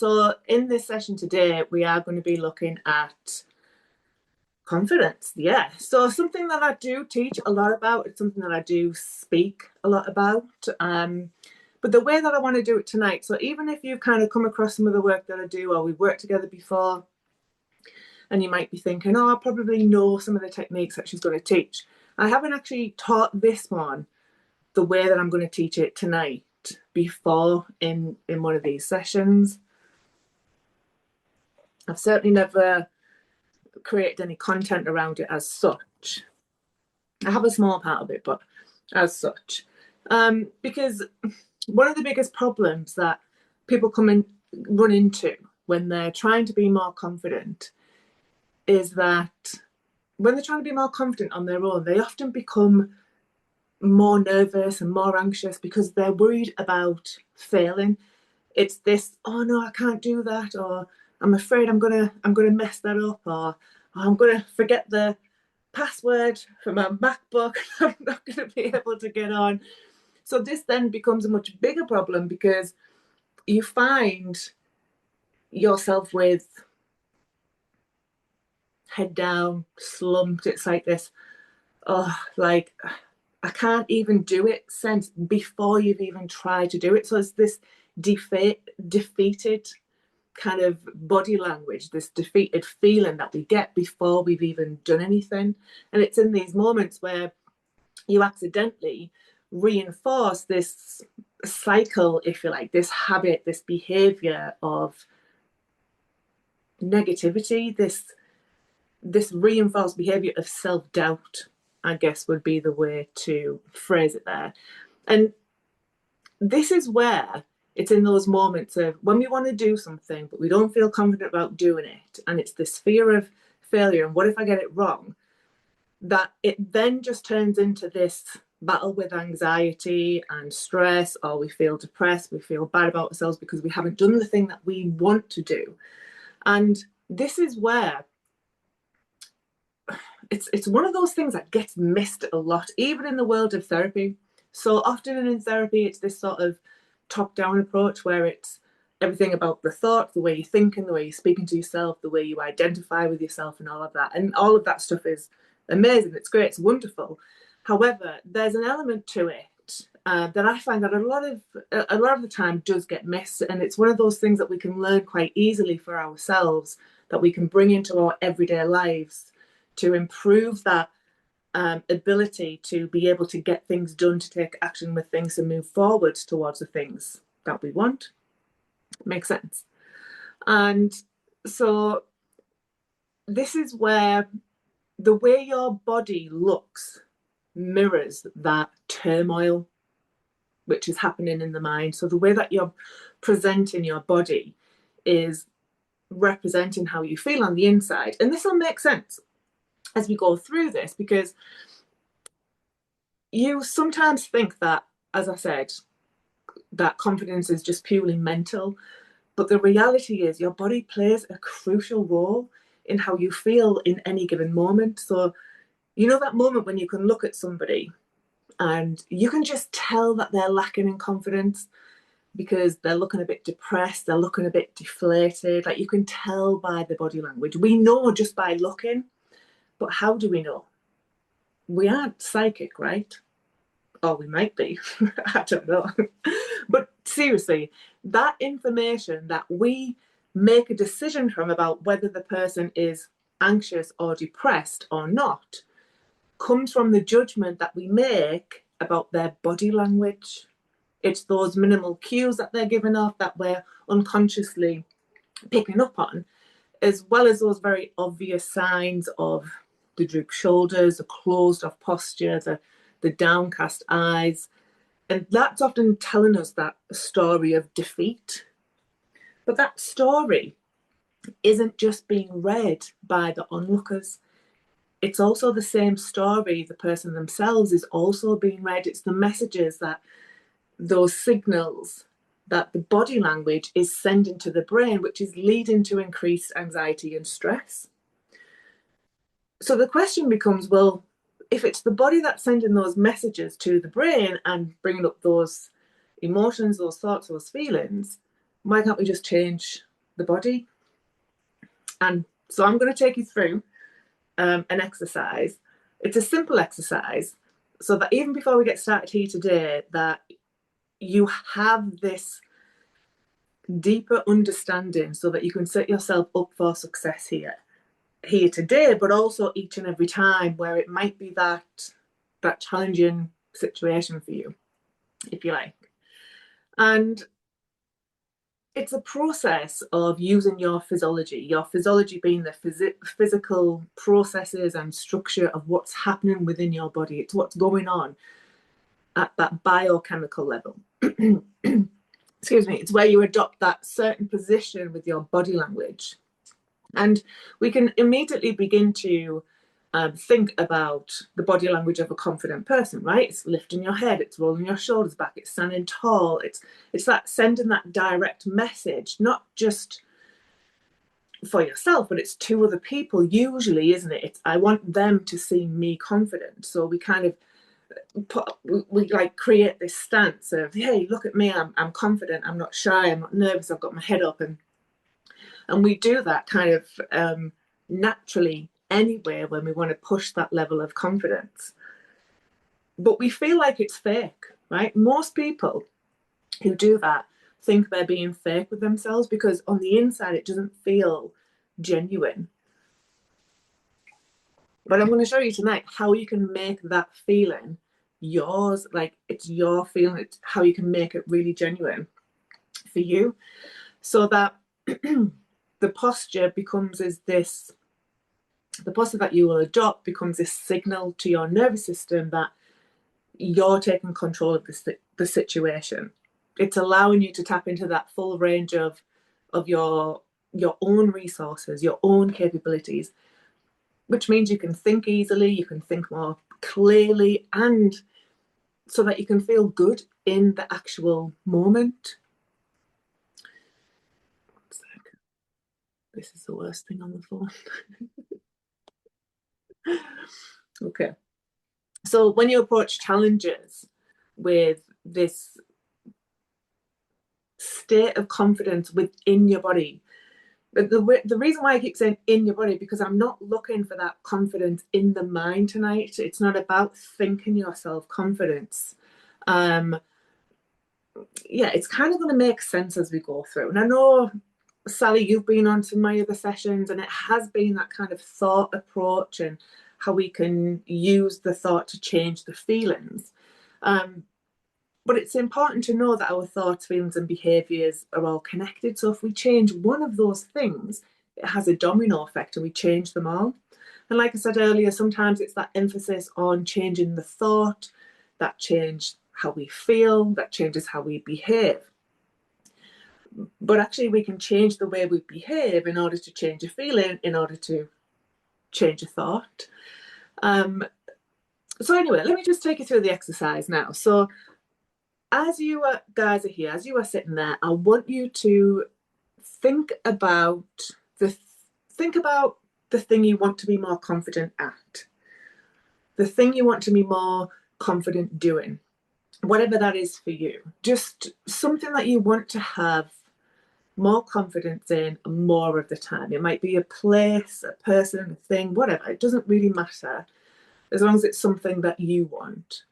So in this session today, we are going to be looking at confidence. Yeah. So something that I do teach a lot about, it's something that I do speak a lot about. But the way that I want to do it tonight, so even if you've kind of come across some of the work that I do, or we've worked together before, and you might be thinking, oh, I probably know some of the techniques that she's going to teach. I haven't actually taught this one the way that I'm going to teach it tonight before in one of these sessions. I've certainly never created any content around it as such. I have a small part of it, but as such. Because one of the biggest problems that people run into when they're trying to be more confident is that when they're trying to be more confident on their own, they often become more nervous and more anxious because they're worried about failing. It's this, oh no, I can't do that, or I'm afraid I'm gonna mess that up, or I'm gonna forget the password for my MacBook. I'm not gonna be able to get on. So this then becomes a much bigger problem because you find yourself with head down, slumped. It's like this, oh, like I can't even do it sense before you've even tried to do it. So it's this defeated kind of body language, this defeated feeling that we get before we've even done anything. And it's in these moments where you accidentally reinforce this cycle, if you like, this habit, this behavior of negativity, this reinforced behavior of self-doubt, I guess would be the way to phrase it there. And this is where it's in those moments of when we want to do something, but we don't feel confident about doing it. And it's this fear of failure. And what if I get it wrong? That it then just turns into this battle with anxiety and stress, or we feel depressed, we feel bad about ourselves because we haven't done the thing that we want to do. And this is where it's one of those things that gets missed a lot, even in the world of therapy. So often in therapy, it's this sort of top-down approach where it's everything about the thought, the way you're thinking, the way you're speaking to yourself, the way you identify with yourself, and all of that. And all of that stuff is amazing. It's great. It's wonderful. However, there's an element to it that I find that a lot of the time does get missed, and it's one of those things that we can learn quite easily for ourselves, that we can bring into our everyday lives to improve that ability to be able to get things done, to take action with things and move forward towards the things that we want. Makes sense. And so this is where the way your body looks mirrors that turmoil which is happening in the mind. So the way that you're presenting your body is representing how you feel on the inside. And this will make sense as we go through this, because you sometimes think that, as I said, that confidence is just purely mental, but the reality is your body plays a crucial role in how you feel in any given moment. So you know that moment when you can look at somebody and you can just tell that they're lacking in confidence because they're looking a bit depressed, they're looking a bit deflated. Like, you can tell by the body language. We know just by looking. But how do we know? We aren't psychic, right? Or we might be. I don't know. But seriously, that information that we make a decision from about whether the person is anxious or depressed or not comes from the judgment that we make about their body language. It's those minimal cues that they're giving off that we're unconsciously picking up on, as well as those very obvious signs of the drooped shoulders, the closed off posture, the downcast eyes. And that's often telling us that story of defeat. But that story isn't just being read by the onlookers. It's also the same story the person themselves is also being read. It's the messages, that those signals that the body language is sending to the brain, which is leading to increased anxiety and stress. So the question becomes, well, if it's the body that's sending those messages to the brain and bringing up those emotions, those thoughts, those feelings, why can't we just change the body. And so I'm going to take you through an exercise. It's a simple exercise, so that even before we get started here today, that you have this deeper understanding so that you can set yourself up for success here today, but also each and every time where it might be that challenging situation for you, if you like. And it's a process of using your physiology being the physical processes and structure of what's happening within your body. It's what's going on at that biochemical level. Excuse me. It's where you adopt that certain position with your body language. And we can immediately begin to think about the body language of a confident person, right? It's lifting your head, it's rolling your shoulders back, it's standing tall, it's that sending that direct message, not just for yourself, but it's to other people usually, isn't it? It's I want them to see me confident. So we kind of we like create this stance of, hey, look at me, I'm confident, I'm not shy, I'm not nervous, I've got my head up, and we do that kind of naturally anyway when we want to push that level of confidence. But we feel like it's fake, right? Most people who do that think they're being fake with themselves because on the inside it doesn't feel genuine. But I'm going to show you tonight how you can make that feeling yours, like it's your feeling, it's how you can make it really genuine for you, so that the posture becomes the posture that you will adopt becomes this signal to your nervous system that you're taking control of the situation. It's allowing you to tap into that full range of your own resources, your own capabilities, which means you can think easily, you can think more clearly, and so that you can feel good in the actual moment. This is the worst thing on the phone. Okay. So when you approach challenges with this state of confidence within your body, the reason why I keep saying in your body, because I'm not looking for that confidence in the mind tonight. It's not about thinking yourself confidence. It's kind of going to make sense as we go through. And I know, Sally, you've been on to my other sessions, and it has been that kind of thought approach and how we can use the thought to change the feelings. But it's important to know that our thoughts, feelings, and behaviours are all connected. So if we change one of those things, it has a domino effect and we change them all. And like I said earlier, sometimes it's that emphasis on changing the thought, that change how we feel, that changes how we behave. But actually we can change the way we behave in order to change a feeling, in order to change a thought. So anyway, let me just take you through the exercise now. So as you guys are here, as you are sitting there, I want you to think about the thing you want to be more confident at, the thing you want to be more confident doing, whatever that is for you. Just something that you want to have more confidence in more of the time. It might be a place, a person, a thing, whatever. It doesn't really matter as long as it's something that you want.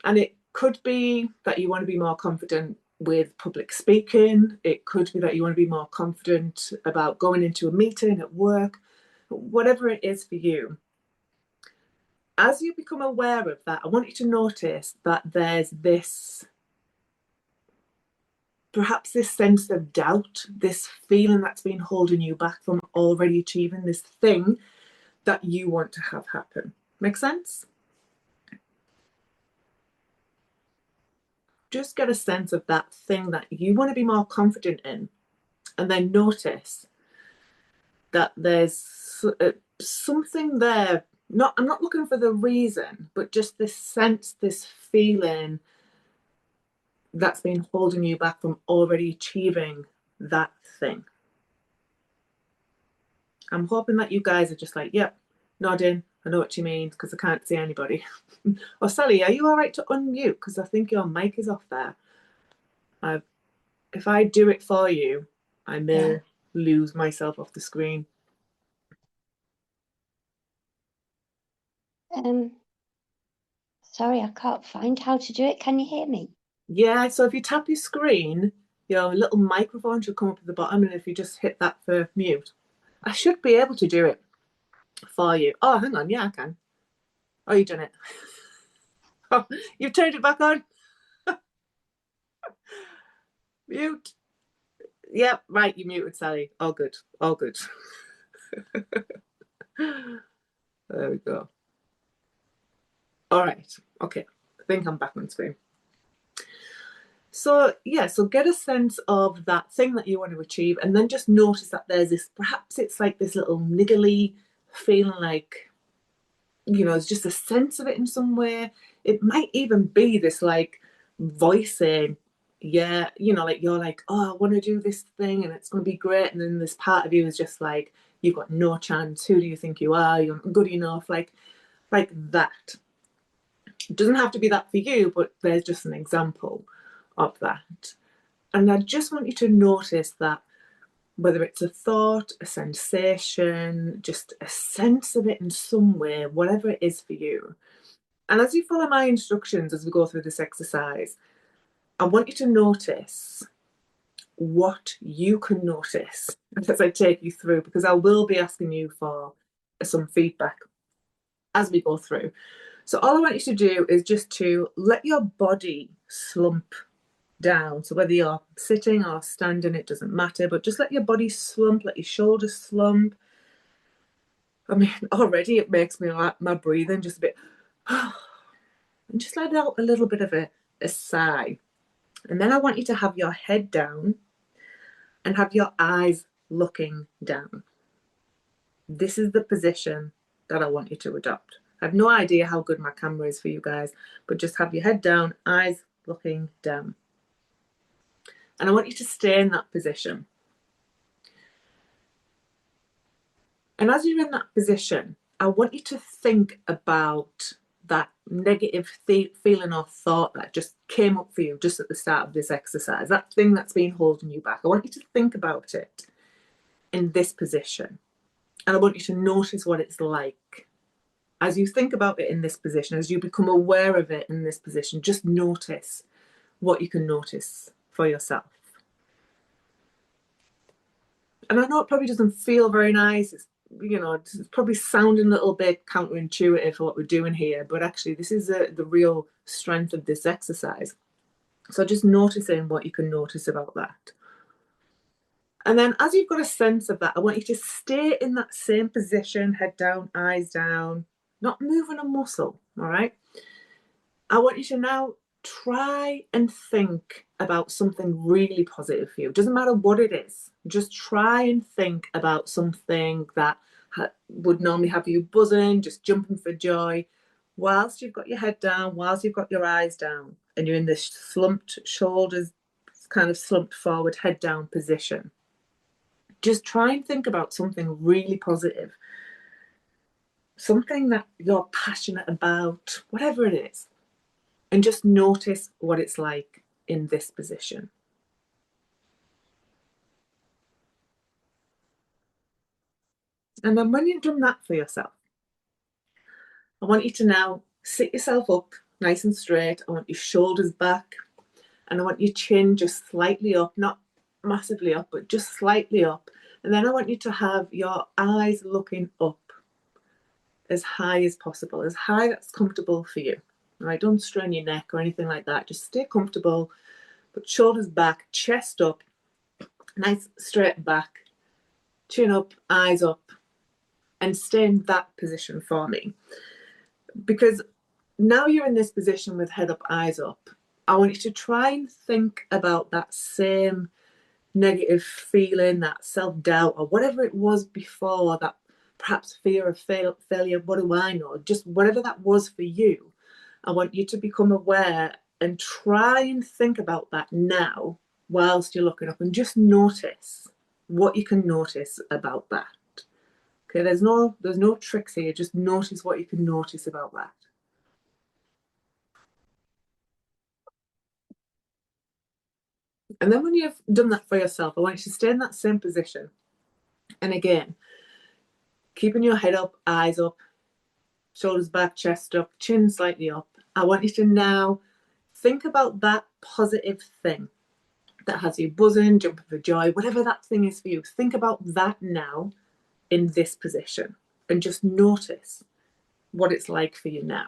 And it could be that you want to be more confident with public speaking. It could be that you want to be more confident about going into a meeting at work, whatever it is for you. As you become aware of that, I want you to notice that there's this, perhaps this sense of doubt, this feeling that's been holding you back from already achieving this thing that you want to have happen. Make sense? Just get a sense of that thing that you want to be more confident in, and then notice that there's something there. I'm not looking for the reason, but just this sense, this feeling that's been holding you back from already achieving that thing. I'm hoping that you guys are just like, yep, nodding, I know what you mean, because I can't see anybody. Or Sally, are you all right to unmute? Because I think your mic is off there. If I do it for you, I may. lose myself off the screen. Sorry, I can't find how to do it. Can you hear me? Yeah, so if you tap your screen, your little microphone should come up at the bottom, and if you just hit that for mute, I should be able to do it for you. Oh, hang on. Yeah, I can. Oh, you done it. Oh, you've turned it back on. Mute. Yep, right, you muted, Sally. All good. All good. There we go. All right. Okay. I think I'm back on screen. So, yeah, so get a sense of that thing that you want to achieve, and then just notice that there's this, perhaps it's like this little niggly feeling like, it's just a sense of it in some way. It might even be this like voice saying, yeah, like you're like, oh, I want to do this thing and it's going to be great. And then this part of you is just like, you've got no chance. Who do you think you are? You're not good enough. Like that. It doesn't have to be that for you, but there's just an example of that. And I just want you to notice that whether it's a thought, a sensation, just a sense of it in some way, whatever it is for you. And as you follow my instructions as we go through this exercise, I want you to notice what you can notice as I take you through, because I will be asking you for some feedback as we go through. So all I want you to do is just to let your body slump down. So whether you're sitting or standing, it doesn't matter, but just let your body slump, let your shoulders slump. I mean, already it makes me like my breathing just a bit, and just let out a little bit of a sigh. And then I want you to have your head down and have your eyes looking down. This is the position that I want you to adopt. I have no idea how good my camera is for you guys, but just have your head down, eyes looking down. And I want you to stay in that position. And as you're in that position, I want you to think about that negative feeling or thought that just came up for you just at the start of this exercise, that thing that's been holding you back. I want you to think about it in this position. And I want you to notice what it's like. As you think about it in this position, as you become aware of it in this position, just notice what you can notice for yourself. And I know it probably doesn't feel very nice. It's probably sounding a little bit counterintuitive for what we're doing here, but actually this is the real strength of this exercise. So just noticing what you can notice about that. And then as you've got a sense of that, I want you to stay in that same position, head down, eyes down, not moving a muscle, all right? I want you to now try and think about something really positive for you. It doesn't matter what it is. Just try and think about something that would normally have you buzzing, just jumping for joy, whilst you've got your head down, whilst you've got your eyes down, and you're in this slumped shoulders, kind of slumped forward, head down position. Just try and think about something really positive, something that you're passionate about, whatever it is, and just notice what it's like in this position. And then when you've done that for yourself, I want you to now sit yourself up nice and straight. I want your shoulders back, and I want your chin just slightly up, not massively up, but just slightly up. And then I want you to have your eyes looking up as high as possible, as high that's comfortable for you. All right, don't strain your neck or anything like that. Just stay comfortable, but shoulders back, chest up, nice straight back, chin up, eyes up, and stay in that position for me. Because now you're in this position with head up, eyes up, I want you to try and think about that same negative feeling, that self-doubt, or whatever it was before, that perhaps fear of failure, what do I know, just whatever that was for you. I want you to become aware and try and think about that now whilst you're looking up, and just notice what you can notice about that. Okay, there's no tricks here, just notice what you can notice about that. And then when you've done that for yourself, I want you to stay in that same position. And again, keeping your head up, eyes up, shoulders back, chest up, chin slightly up. I want you to now think about that positive thing that has you buzzing, jumping for joy, whatever that thing is for you. Think about that now in this position and just notice what it's like for you now.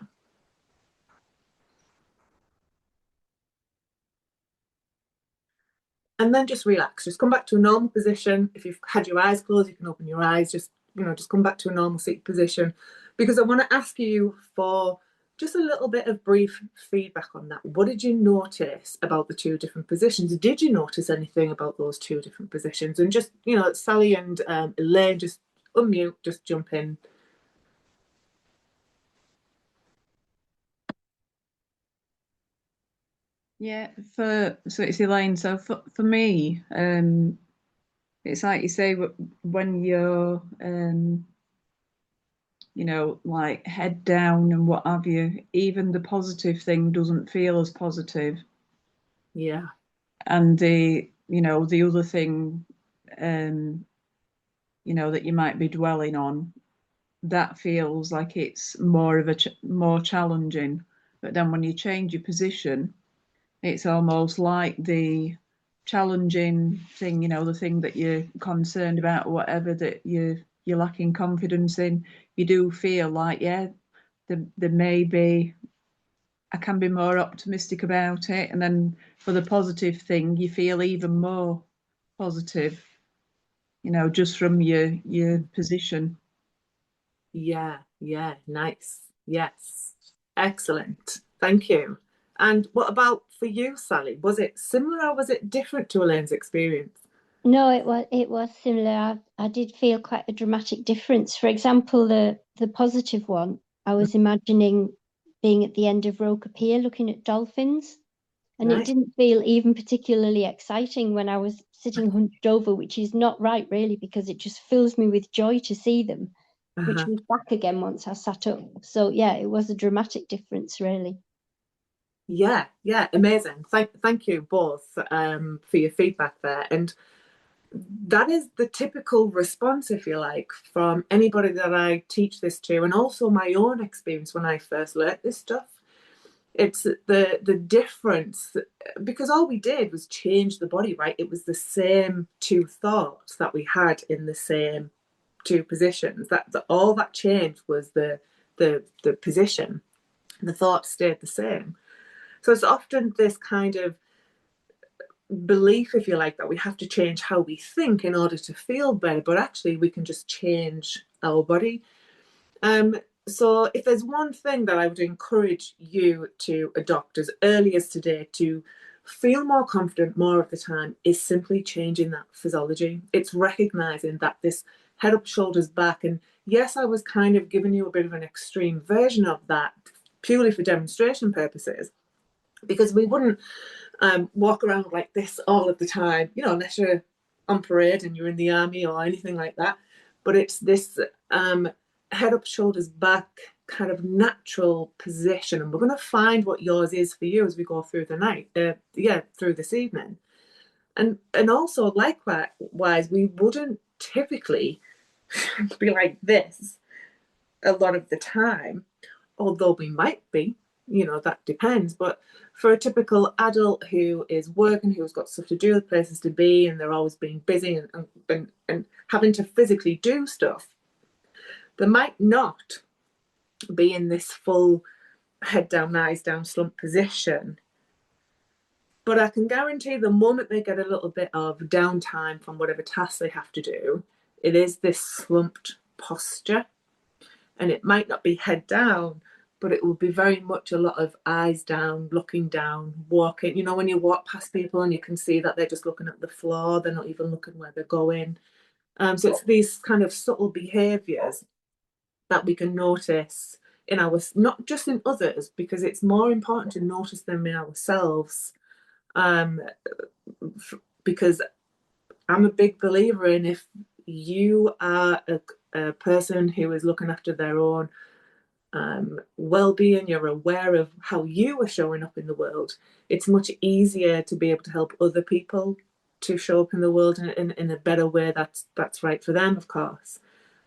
And then just relax. Just come back to a normal position. If you've had your eyes closed, you can open your eyes. Just come back to a normal seat position, because I want to ask you for just a little bit of brief feedback on that. What did you notice about the two different positions? Did you notice anything about those two different positions? And just, Sally and Elaine, just unmute, just jump in. Yeah, so it's Elaine. So for me, it's like you say, when you're like head down and what have you, even the positive thing doesn't feel as positive. Yeah. And the other thing, that you might be dwelling on, that feels like it's more of more challenging. But then when you change your position, it's almost like the challenging thing, the thing that you're concerned about, or whatever that you're lacking confidence in, you do feel like, yeah, there may be, I can be more optimistic about it. And then for the positive thing, you feel even more positive, just from your position. Yeah, nice. Yes. Excellent. Thank you. And what about for you, Sally? Was it similar or was it different to Elaine's experience? No, it was similar. I did feel quite a dramatic difference. For example, the positive one, I was imagining being at the end of Roker Pier looking at dolphins, and it Nice. didn't feel even particularly exciting when I was sitting hunched over, which is not right really, because it just fills me with joy to see them, which Uh-huh. was back again once I sat up. So yeah, it was a dramatic difference really. Yeah, amazing. Thank you both for your feedback there. And that is the typical response, if you like, from anybody that I teach this to, and also my own experience when I first learnt this stuff. It's the difference, because all we did was change the body, right? It was the same two thoughts that we had in the same two positions. All that changed was the position. The thought stayed the same. So it's often this kind of belief, if you like, that we have to change how we think in order to feel better, but actually we can just change our body. So if there's one thing that I would encourage you to adopt as early as today to feel more confident more of the time, is simply changing that physiology. It's recognizing that this head up, shoulders back, and yes, I was kind of giving you a bit of an extreme version of that purely for demonstration purposes, because we wouldn't walk around like this all of the time, unless you're on parade and you're in the army or anything like that. But it's this head up, shoulders back kind of natural position. And we're going to find what yours is for you as we go through the night, through this evening. And also, likewise, we wouldn't typically be like this a lot of the time, although we might be, that depends. But for a typical adult who is working, who's got stuff to do, places to be, and they're always being busy and having to physically do stuff, they might not be in this full head down, eyes down slump position. But I can guarantee the moment they get a little bit of downtime from whatever task they have to do, it is this slumped posture. And it might not be head down, but it will be very much a lot of eyes down, looking down, walking. When you walk past people and you can see that they're just looking at the floor, they're not even looking where they're going. So it's these kind of subtle behaviours that we can notice in not just in others, because it's more important to notice them in ourselves. Because I'm a big believer in, if you are a person who is looking after their own well-being, you're aware of how you are showing up in the world, it's much easier to be able to help other people to show up in the world in a better way that's right for them, of course.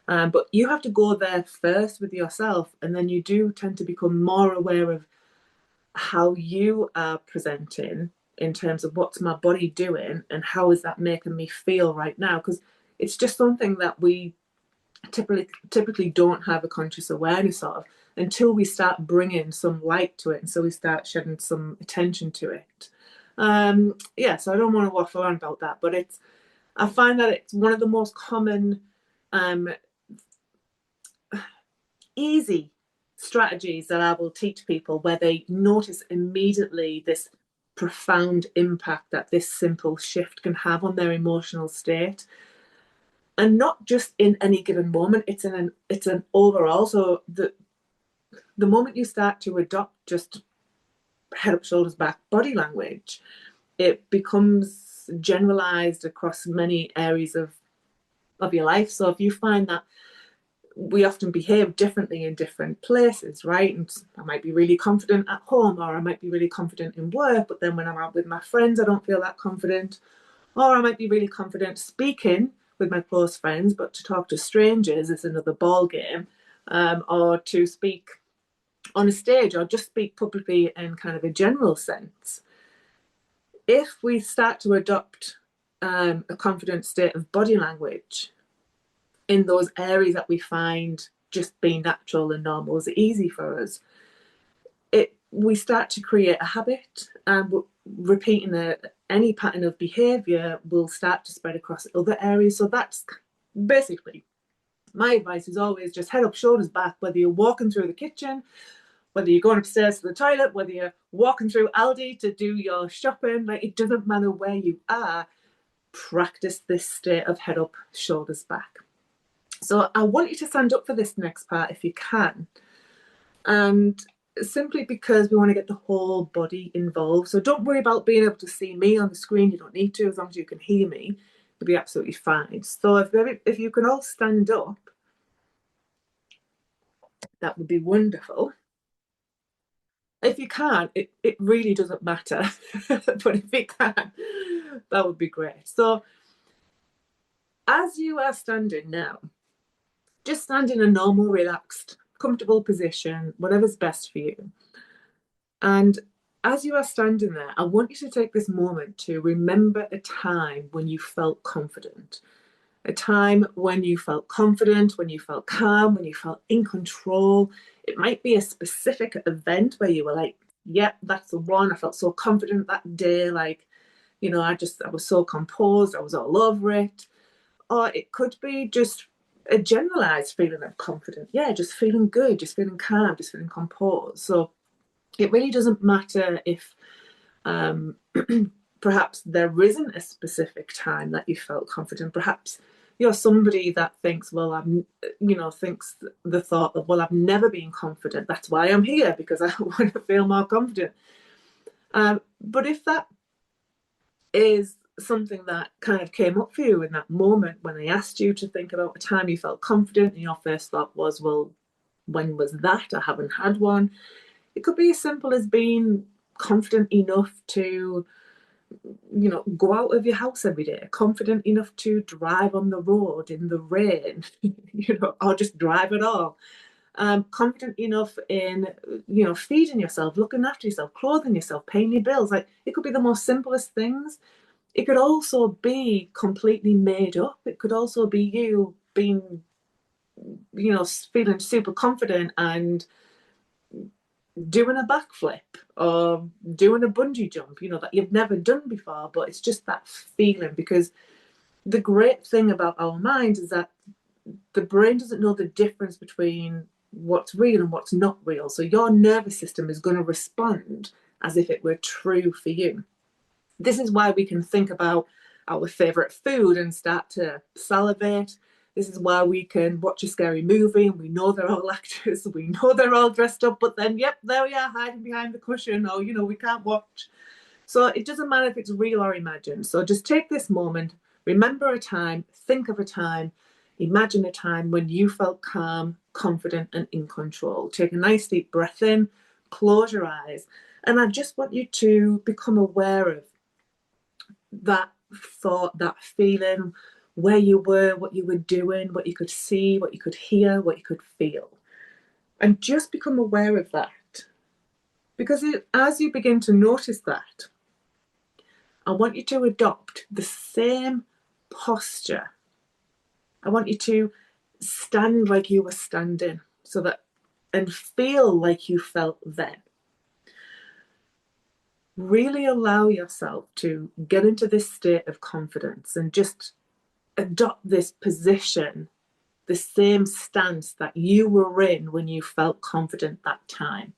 But you have to go there first with yourself, and then you do tend to become more aware of how you are presenting in terms of what's my body doing and how is that making me feel right now, because it's just something that we typically don't have a conscious awareness of until we start bringing some light to it, and so we start shedding some attention to it. So I don't want to waffle on about that, but I find that it's one of the most common easy strategies that I will teach people, where they notice immediately this profound impact that this simple shift can have on their emotional state. And not just in any given moment, it's an overall. So the moment you start to adopt just head up, shoulders back body language, it becomes generalized across many areas of your life. So if you find that we often behave differently in different places, right? And I might be really confident at home, or I might be really confident in work, but then when I'm out with my friends, I don't feel that confident. Or I might be really confident speaking with my close friends, but to talk to strangers is another ball game. Or to speak on a stage, or just speak publicly in kind of a general sense. If we start to adopt a confident state of body language in those areas that we find just being natural and normal is easy for us, we start to create a habit, and repeating any pattern of behaviour will start to spread across other areas. So that's basically my advice, is always just head up, shoulders back, whether you're walking through the kitchen, whether you're going upstairs to the toilet, whether you're walking through Aldi to do your shopping, like, it doesn't matter where you are, practice this state of head up, shoulders back. So I want you to stand up for this next part if you can. And simply because we want to get the whole body involved. So don't worry about being able to see me on the screen. You don't need to, as long as you can hear me, you'll be absolutely fine. So if you can all stand up, that would be wonderful. If you can't, it really doesn't matter. But if you can, that would be great. So as you are standing now, just stand in a normal, relaxed, comfortable position, whatever's best for you. And as you are standing there, I want you to take this moment to remember a time when you felt confident. A time when you felt confident, when you felt calm, when you felt in control. It might be a specific event where you were like, yeah, that's the one. I felt so confident that day. Like, I was so composed. I was all over it. Or it could be just a generalized feeling of confidence. Yeah, just feeling good, just feeling calm, just feeling composed. So it really doesn't matter if perhaps there isn't a specific time that you felt confident. Perhaps you're somebody that thinks, thinks the thought of, well, I've never been confident. That's why I'm here, because I want to feel more confident. But if that is something that kind of came up for you in that moment when I asked you to think about a time you felt confident, and your first thought was, well, when was that? I haven't had one. It could be as simple as being confident enough to, go out of your house every day, confident enough to drive on the road in the rain, or just drive at all. Confident enough in, feeding yourself, looking after yourself, clothing yourself, paying your bills. Like, it could be the most simplest things. It could also be completely made up. It could also be you being, feeling super confident and doing a backflip or doing a bungee jump, that you've never done before, but it's just that feeling. Because the great thing about our mind is that the brain doesn't know the difference between what's real and what's not real. So your nervous system is going to respond as if it were true for you. This is why we can think about our favorite food and start to salivate. This is why we can watch a scary movie and we know they're all actors, we know they're all dressed up, but then, yep, there we are, hiding behind the cushion, or, we can't watch. So it doesn't matter if it's real or imagined. So just take this moment, remember a time, think of a time, imagine a time when you felt calm, confident, and in control. Take a nice deep breath in, close your eyes, and I just want you to become aware of that thought, that feeling, where you were, what you were doing, what you could see, what you could hear, what you could feel. And just become aware of that. Because as you begin to notice that, I want you to adopt the same posture. I want you to stand like you were standing, so that, and feel like you felt then. Really allow yourself to get into this state of confidence and just adopt this position, the same stance that you were in when you felt confident that time.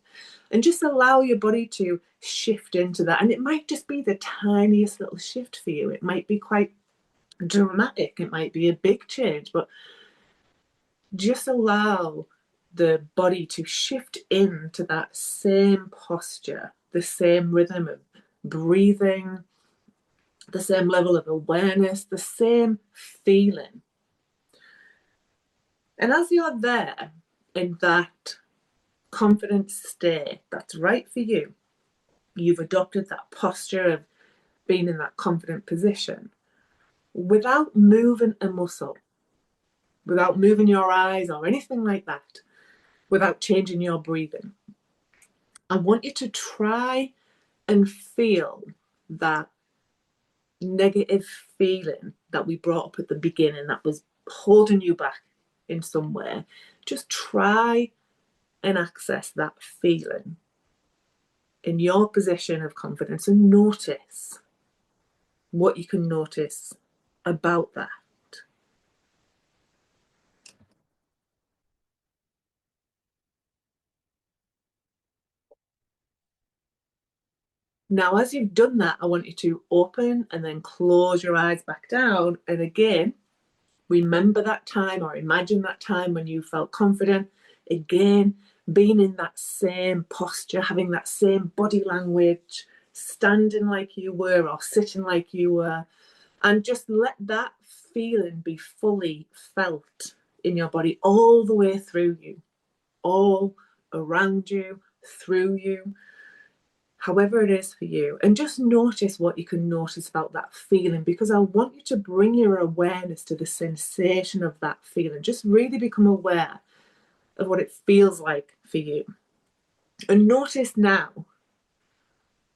And just allow your body to shift into that. And it might just be the tiniest little shift for you. It might be quite dramatic. It might be a big change, but just allow the body to shift into that same posture, the same rhythm of breathing, the same level of awareness, the same feeling. And as you're there in that confident state that's right for you, you've adopted that posture of being in that confident position without moving a muscle, without moving your eyes or anything like that, without changing your breathing. I want you to try and feel that negative feeling that we brought up at the beginning that was holding you back in some way. Just try and access that feeling in your position of confidence and notice what you can notice about that. Now, as you've done that, I want you to open and then close your eyes back down. And again, remember that time or imagine that time when you felt confident. Again, being in that same posture, having that same body language, standing like you were or sitting like you were. And just let that feeling be fully felt in your body all the way through you, all around you, through you, however it is for you. And just notice what you can notice about that feeling, because I want you to bring your awareness to the sensation of that feeling. Just really become aware of what it feels like for you. And notice now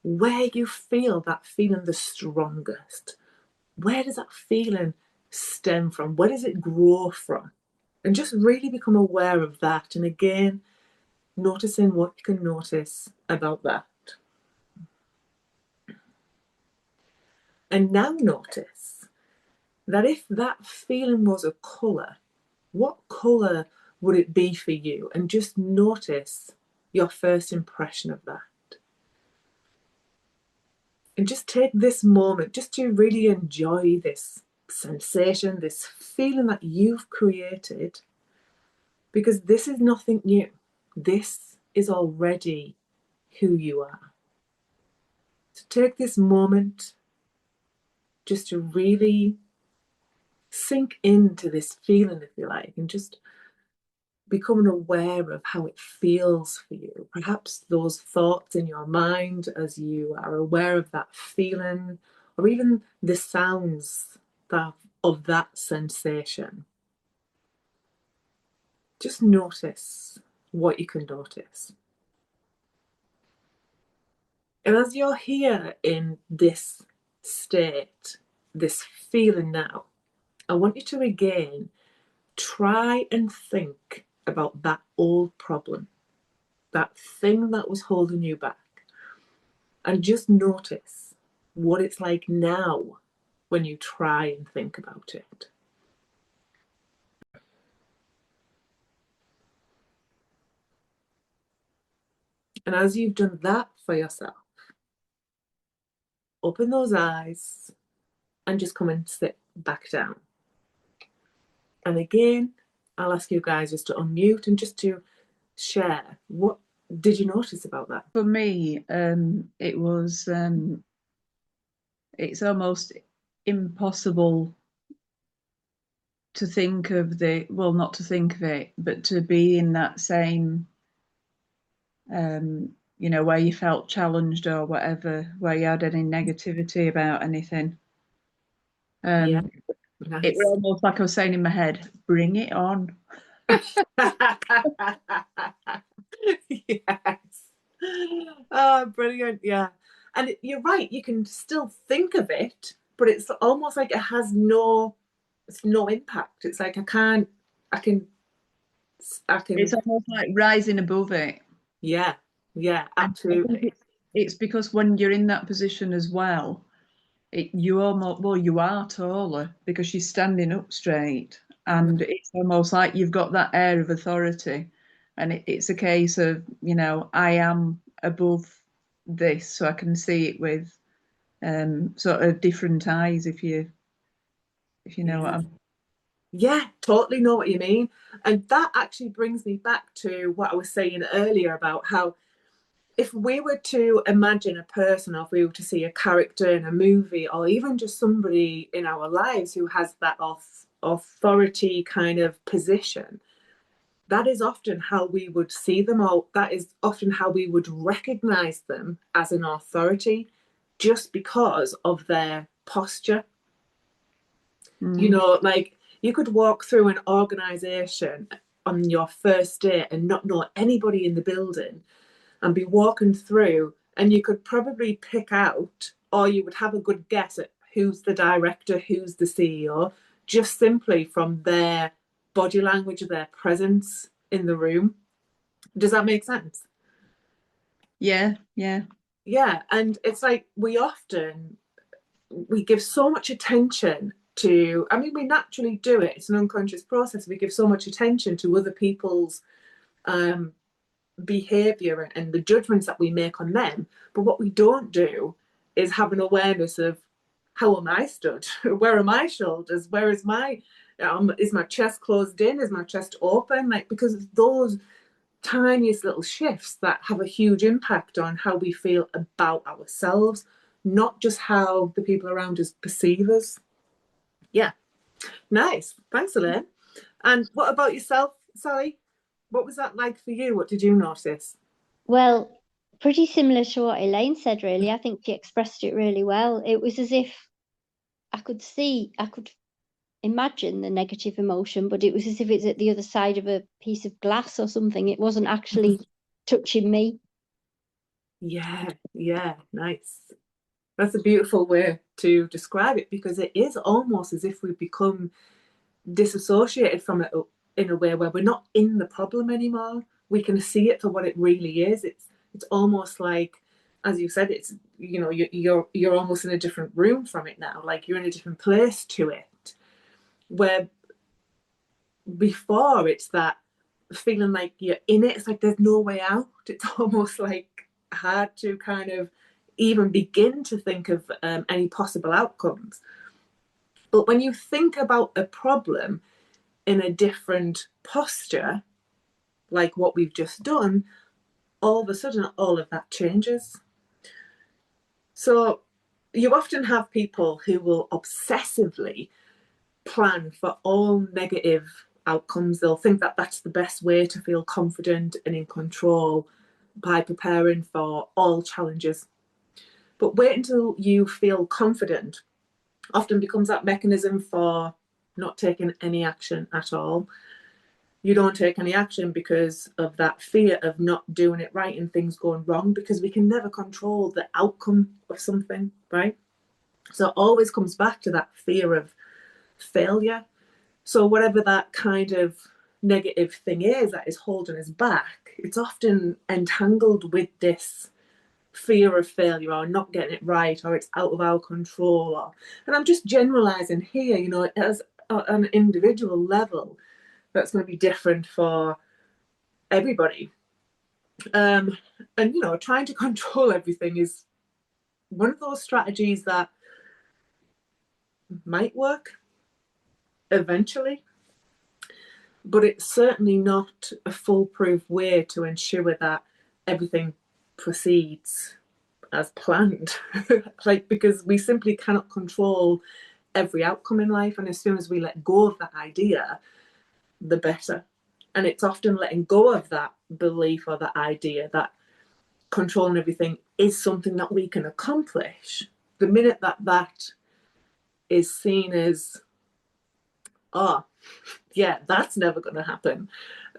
where you feel that feeling the strongest. Where does that feeling stem from? Where does it grow from? And just really become aware of that. And again, noticing what you can notice about that. And now notice that if that feeling was a colour, what colour would it be for you? And just notice your first impression of that. And just take this moment just to really enjoy this sensation, this feeling that you've created, because this is nothing new. This is already who you are. So take this moment just to really sink into this feeling, if you like, and just becoming aware of how it feels for you. Perhaps those thoughts in your mind as you are aware of that feeling, or even the sounds of that sensation. Just notice what you can notice. And as you're here in this state, this feeling now, I want you to again try and think about that old problem, that thing that was holding you back, and just notice what it's like now when you try and think about it. And as you've done that for yourself, open those eyes and just come and sit back down. And again, I'll ask you guys just to unmute and just to share, what did you notice about that? For me, it was, it's almost impossible to think of not to think of it, but to be in that same, where you felt challenged or whatever, where you had any negativity about anything. Yeah, It was nice. almost like I was saying in my head, bring it on. Yes. Oh, brilliant. Yeah. And you're right, you can still think of it, but it's almost like it has no impact. It's like I can, I It's can, almost like rising above it. yeah, yeah, And I think absolutely. it's because when you're in that position as well, you almost, well, you are taller because you're standing up straight. And it's almost like you've got that air of authority. And it's a case of, I am above this, so I can see it with sort of different eyes, if you know what Yeah. I'm. Yeah, totally know what you mean. And that actually brings me back to what I was saying earlier about how if we were to imagine a person, or if we were to see a character in a movie, or even just somebody in our lives who has that authority kind of position, that is often how we would see them, or that is often how we would recognize them as an authority, just because of their posture. Mm. Like you could walk through an organization on your first day and not know anybody in the building and be walking through, and you could probably pick out, or you would have a good guess at who's the director, who's the CEO, just simply from their body language, their presence in the room. Does that make sense? Yeah, yeah. Yeah. And it's like we give so much attention to, I mean, we naturally do it. It's an unconscious process. We give so much attention to other people's um, behavior and the judgments that we make on them. But what we don't do is have an awareness of how am I stood? Where are my shoulders? Where is my chest closed in? Is my chest open? Like, because those tiniest little shifts that have a huge impact on how we feel about ourselves, not just how the people around us perceive us. Yeah, nice. Thanks, Elaine. And what about yourself, Sally? What was that like for you? What did you notice? Well, pretty similar to what Elaine said, really. I think she expressed it really well. It was as if I could imagine the negative emotion, but it was as if it's at the other side of a piece of glass or something. It wasn't actually touching me. Yeah, yeah, nice. That's a beautiful way to describe it, because it is almost as if we become disassociated from it in a way where we're not in the problem anymore. We can see it for what it really is. It's almost like, as you said, it's you're almost in a different room from it now. Like you're in a different place to it. Where before it's that feeling like you're in it. It's like there's no way out. It's almost like hard to kind of even begin to think of any possible outcomes. But when you think about a problem in a different posture, like what we've just done, all of a sudden all of that changes. So you often have people who will obsessively plan for all negative outcomes. They'll think that that's the best way to feel confident and in control, by preparing for all challenges. But wait until you feel confident often becomes that mechanism for not taking any action at all. You don't take any action because of that fear of not doing it right and things going wrong, because we can never control the outcome of something, right? So it always comes back to that fear of failure. So whatever that kind of negative thing is that is holding us back, it's often entangled with this fear of failure or not getting it right, or it's out of our control. And I'm just generalizing here, as an individual level, that's going to be different for everybody. And trying to control everything is one of those strategies that might work eventually, but it's certainly not a foolproof way to ensure that everything proceeds as planned. Like, because we simply cannot control every outcome in life, and as soon as we let go of that idea, the better. And it's often letting go of that belief or that idea that controlling everything is something that we can accomplish. The minute that is seen as, oh, yeah, that's never going to happen,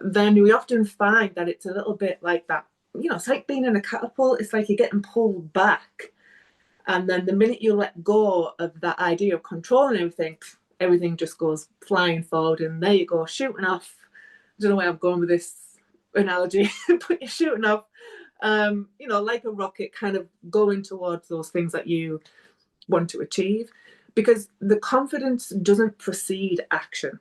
then we often find that it's a little bit like that. It's like being in a catapult. It's like you're getting pulled back. And then the minute you let go of that idea of controlling everything just goes flying forward. And there you go, shooting off. I don't know where I'm going with this analogy, but you're shooting off, like a rocket, kind of going towards those things that you want to achieve. Because the confidence doesn't precede action.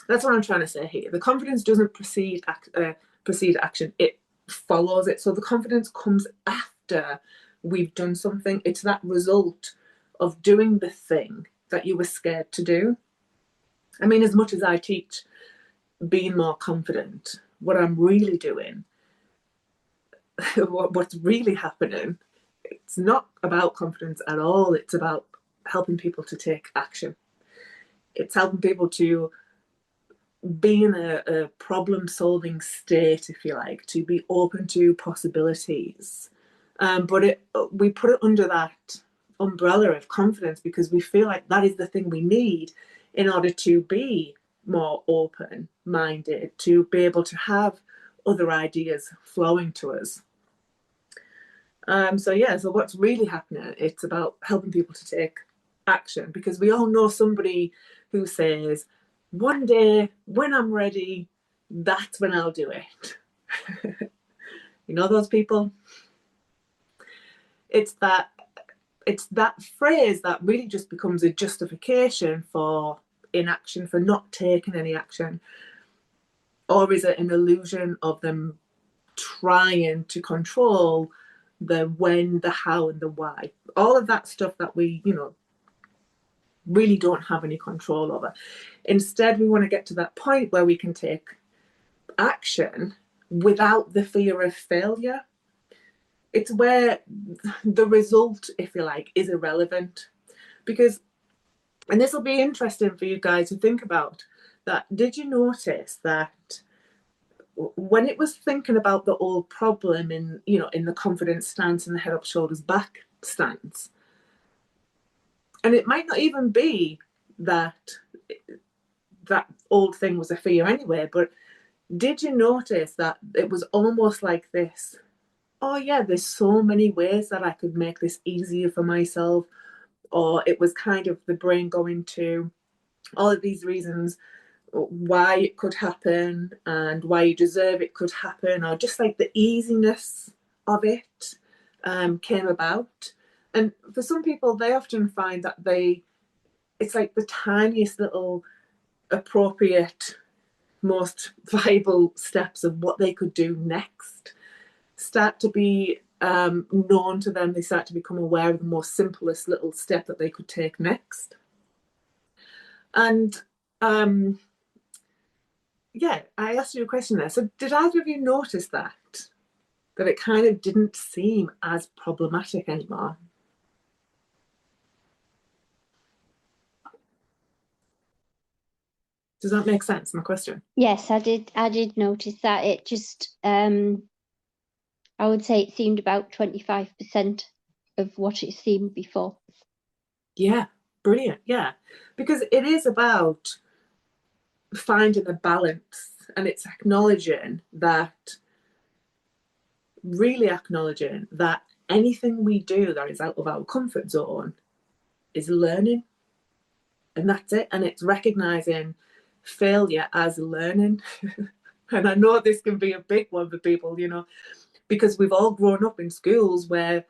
That's what I'm trying to say here. The confidence doesn't precede action. It follows it. So the confidence comes after we've done something. It's that result of doing the thing that you were scared to do. I mean, as much as I teach being more confident, what I'm really doing, what's really happening, it's not about confidence at all. It's about helping people to take action. It's helping people to be in a problem-solving state, if you like, to be open to possibilities. But we put it under that umbrella of confidence because we feel like that is the thing we need in order to be more open-minded, to be able to have other ideas flowing to us. So what's really happening, it's about helping people to take action, because we all know somebody who says, one day when I'm ready, that's when I'll do it. You know those people? It's that phrase that really just becomes a justification for inaction, for not taking any action. Or is it an illusion of them trying to control the when, the how, and the why? All of that stuff that we, really don't have any control over. Instead, we want to get to that point where we can take action without the fear of failure. It's where the result, if you like, is irrelevant. Because, and this will be interesting for you guys to think about, that did you notice that when it was thinking about the old problem in the confidence stance and the head up, shoulders back stance, and it might not even be that old thing was a fear anyway, but did you notice that it was almost like this, oh yeah, there's so many ways that I could make this easier for myself? Or it was kind of the brain going to all of these reasons why it could happen and why you deserve it could happen, or just like the easiness of it came about. And for some people, they often find that it's like the tiniest little appropriate, most viable steps of what they could do next start to be known to them. They start to become aware of the most simplest little step that they could take next. And I asked you a question there. So did either of you notice that it kind of didn't seem as problematic anymore? Does that make sense, my question? Yes, I did notice that. It just I would say it seemed about 25% of what it seemed before. Yeah, brilliant. Yeah, because it is about finding a balance, and it's really acknowledging that anything we do that is out of our comfort zone is learning. And that's it. And it's recognizing failure as learning. And I know this can be a big one for people, because we've all grown up in schools where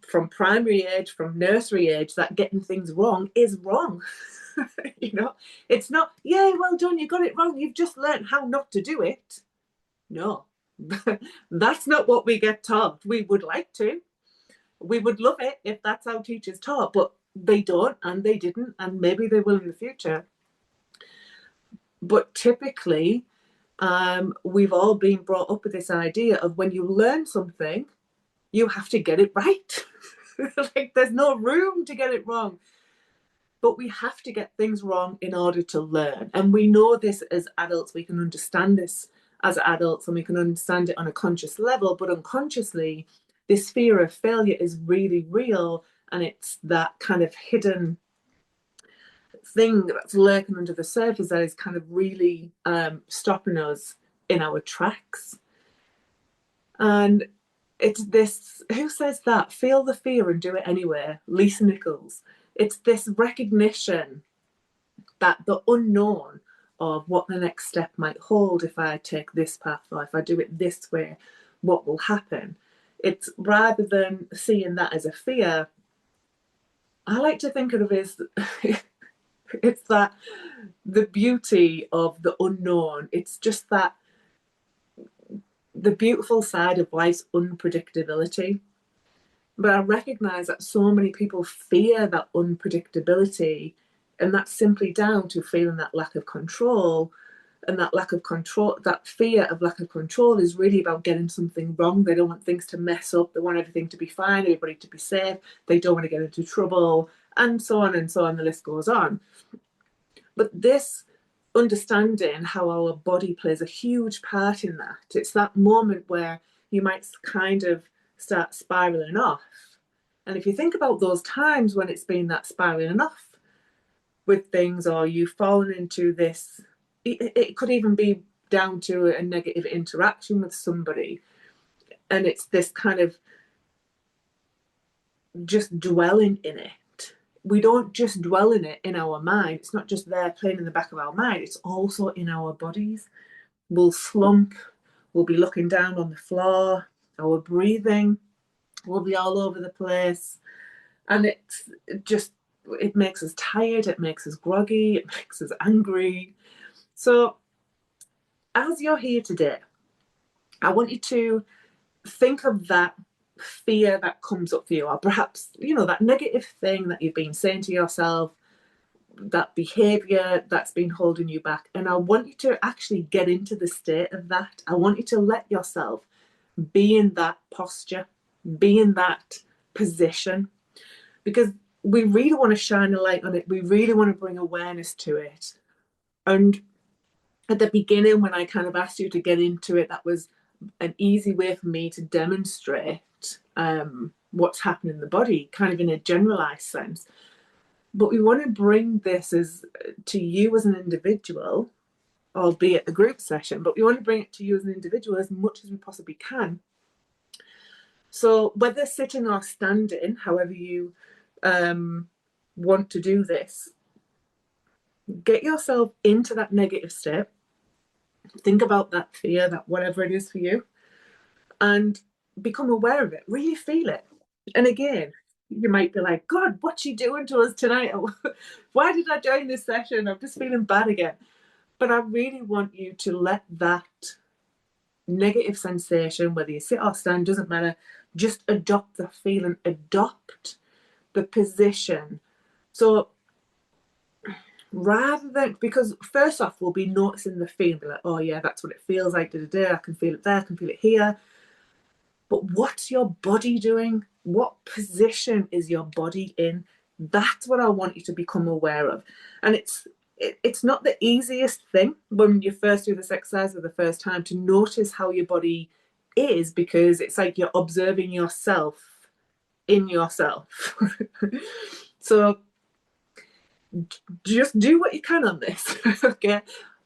from primary age, from nursery age, that getting things wrong is wrong. It's not, yeah, well done, you got it wrong, you've just learned how not to do it. No, that's not what we get taught. We would like to. We would love it if that's how teachers taught, but they don't, and they didn't, and maybe they will in the future. But typically, we've all been brought up with this idea of when you learn something, you have to get it right. Like there's no room to get it wrong. But we have to get things wrong in order to learn. And we know this as adults. We can understand this as adults, and we can understand it on a conscious level. But unconsciously, this fear of failure is really real. And it's that kind of hidden thing that's lurking under the surface that is kind of really stopping us in our tracks. And it's this, who says that? Feel the fear and do it anyway. Lisa Nichols. It's this recognition that the unknown of what the next step might hold if I take this path or if I do it this way, what will happen. It's rather than seeing that as a fear, I like to think of it as it's that the beauty of the unknown. It's just that the beautiful side of life's unpredictability. But I recognize that so many people fear that unpredictability, and that's simply down to feeling that lack of control. And that lack of control, that fear of lack of control is really about getting something wrong. They don't want things to mess up. They want everything to be fine, everybody to be safe. They don't want to get into trouble, and so on and so on. The list goes on. But this understanding how our body plays a huge part in that, it's that moment where you might kind of start spiraling off. And if you think about those times when it's been that spiraling off with things, or you've fallen into this, it could even be down to a negative interaction with somebody, and it's this kind of just dwelling in it. We don't just dwell in it in our mind. It's not just there playing in the back of our mind, it's also in our bodies. We'll slump, we'll be looking down on the floor, our breathing will be all over the place, and it makes us tired, it makes us groggy, it makes us angry. So as you're here today, I want you to think of that fear that comes up for you, or perhaps, that negative thing that you've been saying to yourself, that behavior that's been holding you back. And I want you to actually get into the state of that. I want you to let yourself be in that posture, be in that position, because we really want to shine a light on it. We really want to bring awareness to it. And at the beginning, when I kind of asked you to get into it, that was an easy way for me to demonstrate what's happening in the body, kind of in a generalized sense. But we want to bring this to you as an individual, albeit a group session, but we want to bring it to you as an individual as much as we possibly can. So whether sitting or standing, however you want to do this, get yourself into that negative state. Think about that fear, that whatever it is for you, and become aware of it. Really feel it. And again, you might be like, God, what's she doing to us tonight? Why did I join this session? I'm just feeling bad again. But I really want you to let that negative sensation, whether you sit or stand, doesn't matter, just adopt the feeling, adopt the position. So rather than, because first off, we'll be noticing the feeling, be like, oh yeah, that's what it feels like, I can feel it there, I can feel it here. But what's your body doing? What position is your body in? That's what I want you to become aware of. And it's not the easiest thing when you first do this exercise for the first time to notice how your body is, because it's like you're observing yourself in yourself. So just do what you can on this. Okay,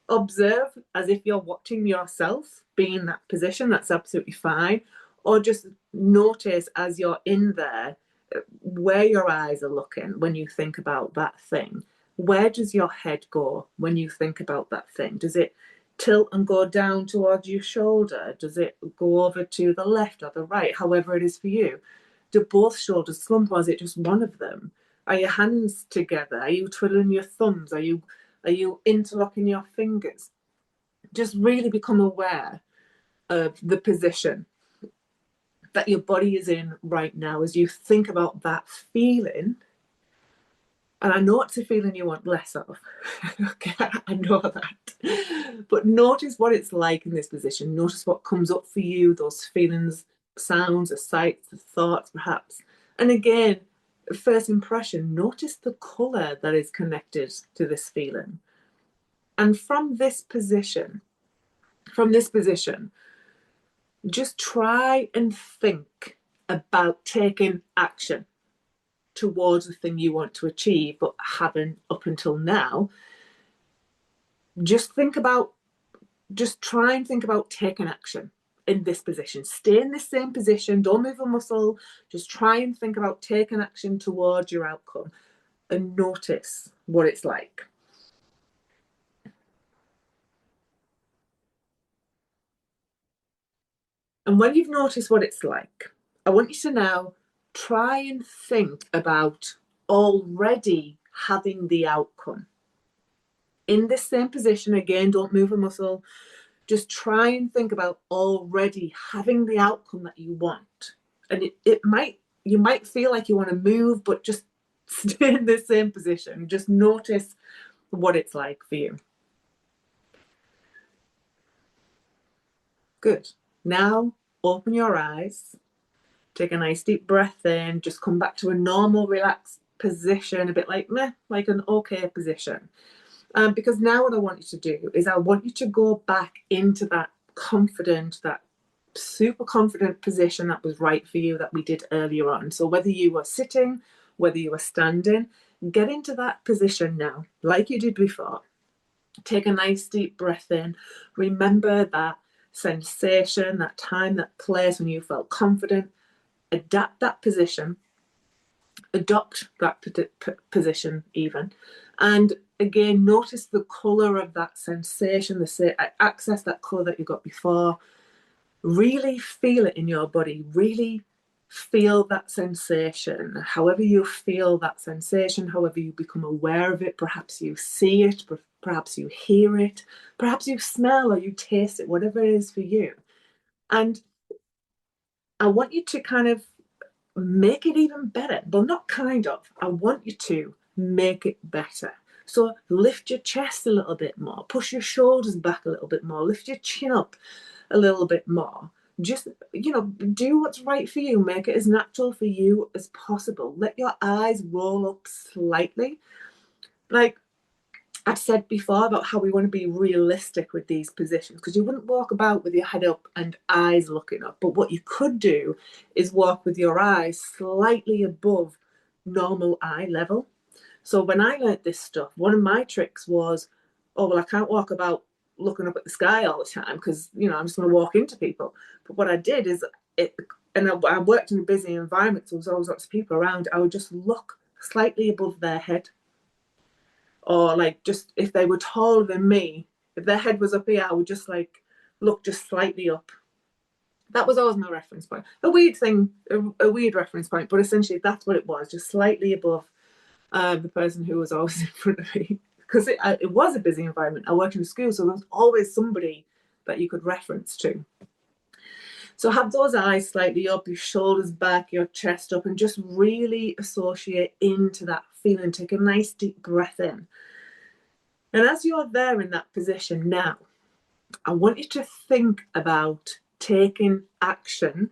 observe as if you're watching yourself be in that position. That's absolutely fine. Or just notice as you're in there where your eyes are looking when you think about that thing. Where does your head go when you think about that thing? Does it tilt and go down towards your shoulder? Does it go over to the left or the right, however it is for you? Do both shoulders slump, or is it just one of them? Are your hands together? Are you twiddling your thumbs? Are you interlocking your fingers? Just really become aware of the position that your body is in right now as you think about that feeling. And I know it's a feeling you want less of. Okay, I know that. But notice what it's like in this position. Notice what comes up for you, those feelings, sounds, the sights, the thoughts, perhaps. And again, first impression, notice the colour that is connected to this feeling. And from this position, just try and think about taking action. towards the thing you want to achieve but haven't up until now, just try and think about taking action in this position. Stay in the same position, don't move a muscle. Just try and think about taking action towards your outcome and notice what it's like. And when you've noticed what it's like, I want you to now try and think about already having the outcome. In this same position, again, don't move a muscle. Just try and think about already having the outcome that you want. And you might feel like you want to move, but just stay in the same position. Just notice what it's like for you. Good. Now open your eyes, take a nice deep breath in, just come back to a normal relaxed position, a bit like meh, like an okay position. Because now what I want you to do is I want you to go back into that confident, that super confident position that was right for you that we did earlier on. So whether you were sitting, whether you were standing, get into that position now, like you did before. Take a nice deep breath in. Remember that sensation, that time, that place when you felt confident. Adapt that position, adopt that position even. And again, notice the colour of that sensation, access that colour that you got before. Really feel it in your body. Really feel that sensation. However you feel that sensation, however you become aware of it, perhaps you see it, perhaps you hear it, perhaps you smell or you taste it, whatever it is for you. And I want you to kind of make it even better. Well, not kind of. I want you to make it better. So lift your chest a little bit more, push your shoulders back a little bit more, lift your chin up a little bit more. Just, do what's right for you. Make it as natural for you as possible. Let your eyes roll up slightly. Like I've said before about how we want to be realistic with these positions, because you wouldn't walk about with your head up and eyes looking up. But what you could do is walk with your eyes slightly above normal eye level. So when I learned this stuff, one of my tricks was, oh, well, I can't walk about looking up at the sky all the time because, I'm just going to walk into people. But what I did is, I worked in a busy environment, so there was always lots of people around. I would just look slightly above their head. Or like just if they were taller than me, if their head was up here, I would just like look just slightly up. That was always my reference point. A weird reference point, but essentially that's what it was, just slightly above the person who was always in front of me. Because it was a busy environment. I worked in a school, so there was always somebody that you could reference to. So have those eyes slightly up, your shoulders back, your chest up, and just really associate into that feeling. Take a nice deep breath in. And as you're there in that position now, I want you to think about taking action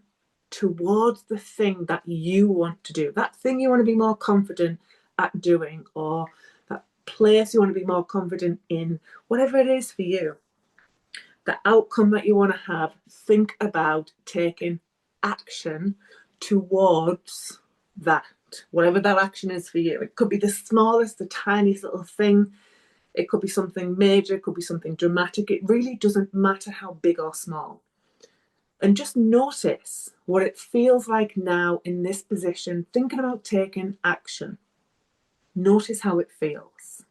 towards the thing that you want to do, that thing you want to be more confident at doing, or that place you want to be more confident in, whatever it is for you. The outcome that you want to have, think about taking action towards that, whatever that action is for you. It could be the smallest, the tiniest little thing. It could be something major, it could be something dramatic. It really doesn't matter how big or small. And just notice what it feels like now in this position, thinking about taking action. Notice how it feels.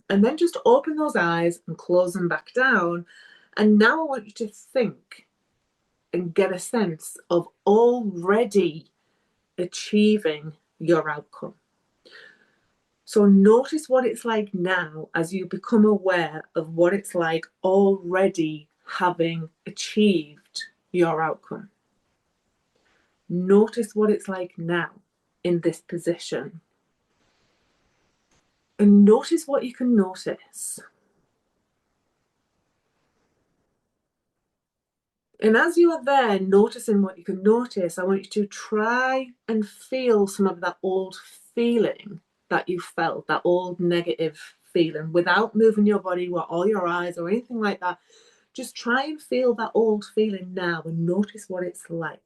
And then just open those eyes and close them back down. And now I want you to think and get a sense of already achieving your outcome. So notice what it's like now as you become aware of what it's like already having achieved your outcome. Notice what it's like now in this position. And notice what you can notice. And as you are there noticing what you can notice, I want you to try and feel some of that old feeling that you felt, that old negative feeling, without moving your body or all your eyes or anything like that. just try and feel that old feeling now and notice what it's like.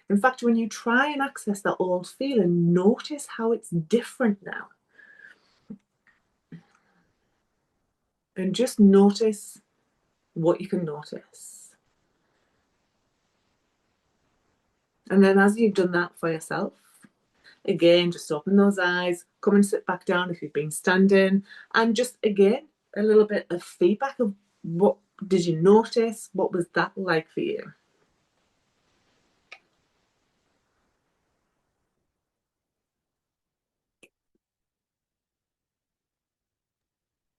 In fact, when you try and access that old feeling, notice how it's different now. And just notice what you can notice. And then as you've done that for yourself, again, just open those eyes, come and sit back down if you've been standing, and just, again, a little bit of feedback of what did you notice? What was that like for you?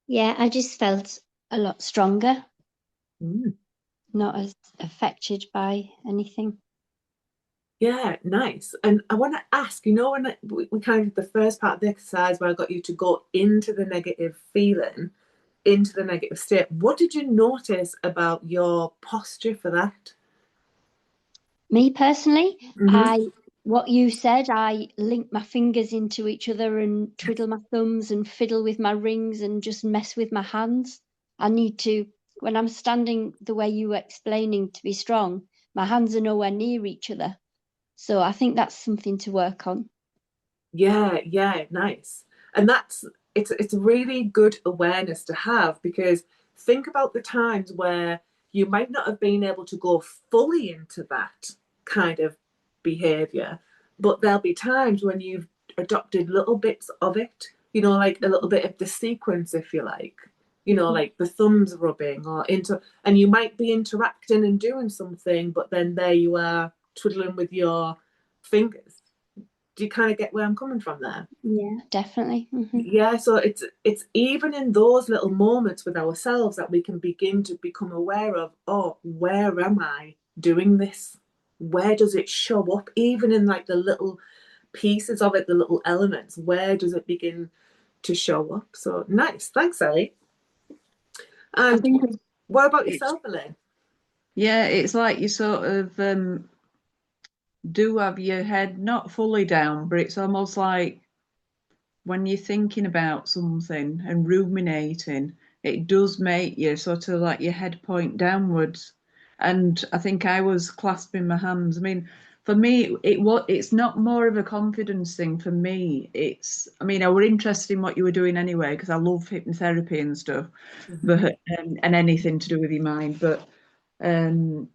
Yeah, I just felt a lot stronger, Mm. not as affected by anything. Yeah, nice. And I want to ask, you know, when we kind of the first part of the exercise where I got you to go into the negative feeling, into the negative state, what did you notice about your posture for that? Me personally, Mm-hmm. what you said, I link my fingers into each other and twiddle my thumbs and fiddle with my rings and just mess with my hands. I need to, when I'm standing the way you were explaining to be strong, my hands are nowhere near each other. So I think that's something to work on. Yeah, nice. And it's a really good awareness to have, because think about the times where you might not have been able to go fully into that kind of behavior, but there'll be times when you've adopted little bits of it, you know, like a little bit of the sequence, if you like, you know, like the thumbs rubbing or and you might be interacting and doing something, but then there you are twiddling with your fingers. Do you kind of get where I'm coming from there? Yeah, definitely. Mm-hmm. Yeah, so it's even in those little moments with ourselves that we can begin to become aware of, oh, where am I doing this? Where does it show up? Even in like the little pieces of it, the little elements, where does it begin to show up? So nice. Thanks, Ellie. I And think what about it's, yourself, Elaine? yeah, it's like you sort of do have your head not fully down, but it's almost like when you're thinking about something and ruminating, it does make you sort of like your head point downwards. And I think I was clasping my hands. I mean, for me, it's not more of a confidence thing for me. I mean, I were interested in what you were doing anyway, because I love hypnotherapy and stuff, Mm-hmm. but and anything to do with your mind. But um,